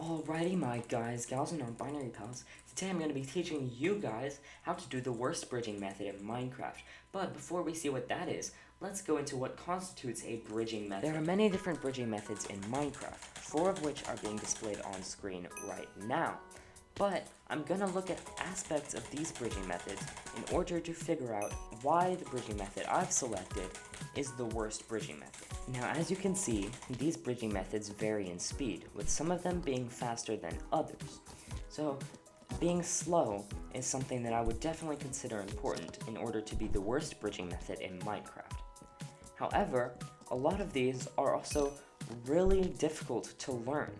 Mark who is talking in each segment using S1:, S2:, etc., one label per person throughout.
S1: Alrighty, my guys, gals, and non-binary pals. Today I'm going to be teaching you guys how to do the worst bridging method in Minecraft. But before we see what that is, let's go into what constitutes a bridging method. There are many different bridging methods in Minecraft, 4 of which are being displayed on screen right now. But I'm going to look at aspects of these bridging methods in order to figure out why the bridging method I've selected is the worst bridging method. Now, as you can see, these bridging methods vary in speed, with some of them being faster than others. So, being slow is something that I would definitely consider important in order to be the worst bridging method in Minecraft. However, a lot of these are also really difficult to learn.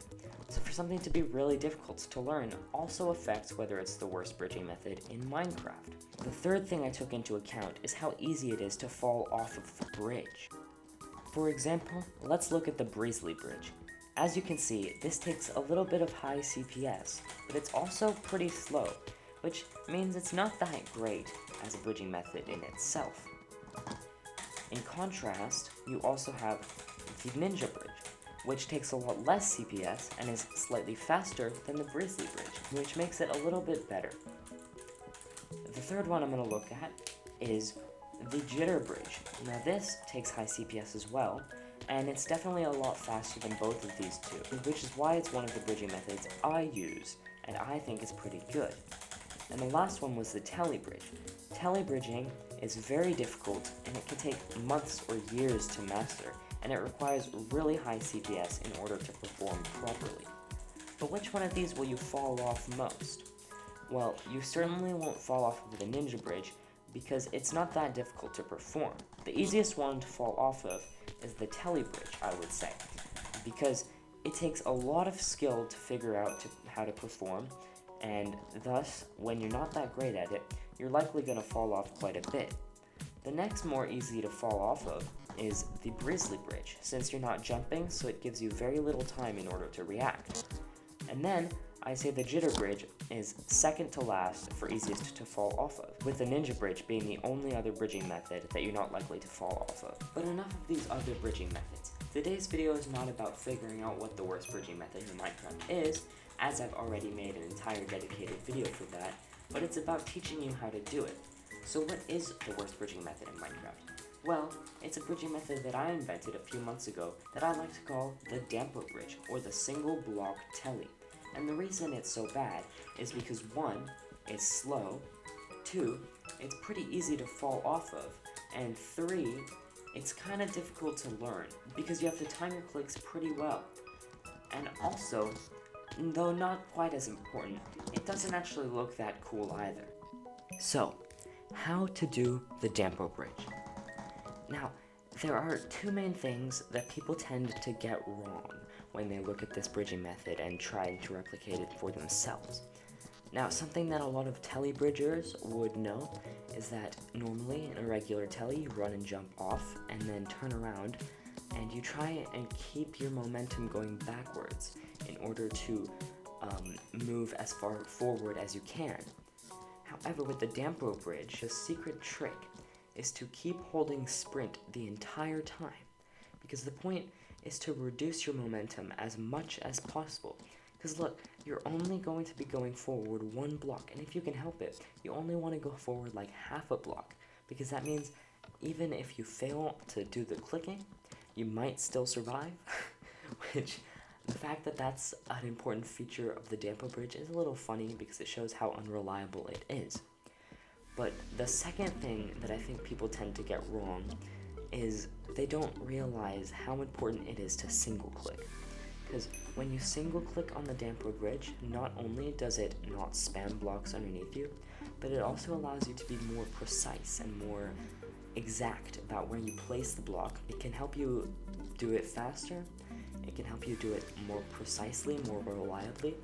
S1: So for something to be really difficult to learn also affects whether it's the worst bridging method in Minecraft. The third thing I took into account is how easy it is to fall off of the bridge. For example, let's look at the Grizzly Bridge. As you can see, this takes a little bit of high CPS, but it's also pretty slow, which means it's not that great as a bridging method in itself. In contrast, you also have the Ninja Bridge, which takes a lot less CPS and is slightly faster than the Grizzly Bridge, which makes it a little bit better. The third one I'm going to look at is the Jitter Bridge. Now this takes high CPS as well, and it's definitely a lot faster than both of these two, which is why it's one of the bridging methods I use, and I think is pretty good. And the last one was the Telly Bridge. Telly bridging is very difficult, and it can take months or years to master, and it requires really high CPS in order to perform properly. But which one of these will you fall off most? Well, you certainly won't fall off of the Ninja Bridge, because it's not that difficult to perform. The easiest one to fall off of is the Telly Bridge, I would say, because it takes a lot of skill to figure out how to perform, and thus, when you're not that great at it, you're likely going to fall off quite a bit. The next more easy to fall off of is the Grizzly Bridge, since you're not jumping, so it gives you very little time in order to react. And then, I say the Jitter Bridge is second to last for easiest to fall off of, with the Ninja Bridge being the only other bridging method that you're not likely to fall off of. But enough of these other bridging methods. Today's video is not about figuring out what the worst bridging method in Minecraft is, as I've already made an entire dedicated video for that, but it's about teaching you how to do it. So what is the worst bridging method in Minecraft? Well, it's a bridging method that I invented a few months ago that I like to call the Damper Bridge, or the single block telly. And the reason it's so bad is because 1, it's slow, 2, it's pretty easy to fall off of, and 3, it's kind of difficult to learn because you have to time your clicks pretty well. And also, though not quite as important, it doesn't actually look that cool either. So, how to do the Damper Bridge. Now, there are 2 main things that people tend to get wrong when they look at this bridging method and try to replicate it for themselves. Now, something that a lot of telly bridgers would know is that normally in a regular telly, you run and jump off and then turn around, and you try and keep your momentum going backwards in order to move as far forward as you can. However, with the Damper Bridge, the secret trick is to keep holding sprint the entire time, because the point is to reduce your momentum as much as possible. Because look, you're only going to be going forward 1 block, and if you can help it, you only want to go forward like half a block, because that means even if you fail to do the clicking, you might still survive, which the fact that that's an important feature of the Damper Bridge is a little funny because it shows how unreliable it is. But the second thing that I think people tend to get wrong is they don't realize how important it is to single click. Because when you single click on the Damper Bridge, not only does it not spam blocks underneath you, but it also allows you to be more precise and more exact about where you place the block. It can help you do it faster, it can help you do it more precisely, more reliably,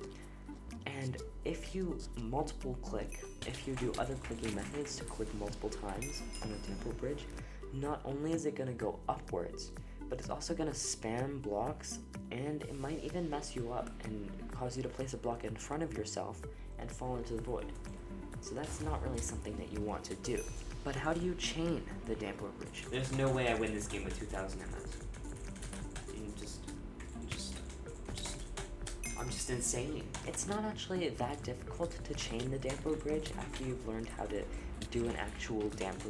S1: and if you multiple click, if you do other clicking methods to click multiple times on the Damper Bridge, not only is it going to go upwards, but it's also going to spam blocks, and it might even mess you up and cause you to place a block in front of yourself and fall into the void. So that's not really something that you want to do. But how do you chain the Damper Bridge? There's no way I win this game with 2,000 MS. I'm just just insane. It's not actually that difficult to chain the damper bridge after you've learned how to do an actual damper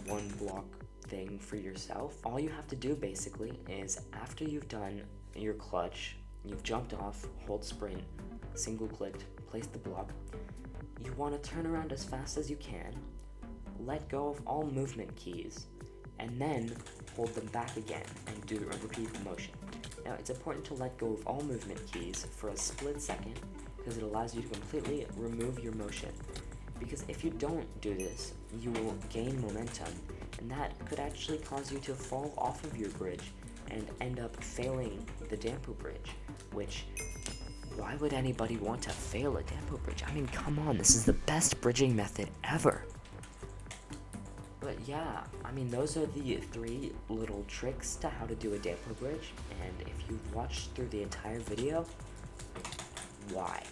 S1: one block thing for yourself. All you have to do basically is after you've done your clutch, you've jumped off, hold sprint, single clicked, place the block, you want to turn around as fast as you can, let go of all movement keys, and then hold them back again and do repeat the motion. Now it's important to let go of all movement keys for a split second because it allows you to completely remove your motion. Because if you don't do this, you will gain momentum, and that could actually cause you to fall off of your bridge and end up failing the damper bridge, which, why would anybody want to fail a damper bridge? I mean, come on, this is the best bridging method ever. But yeah, I mean, those are the 3 little tricks to how to do a damper bridge, and if you've watched through the entire video, why?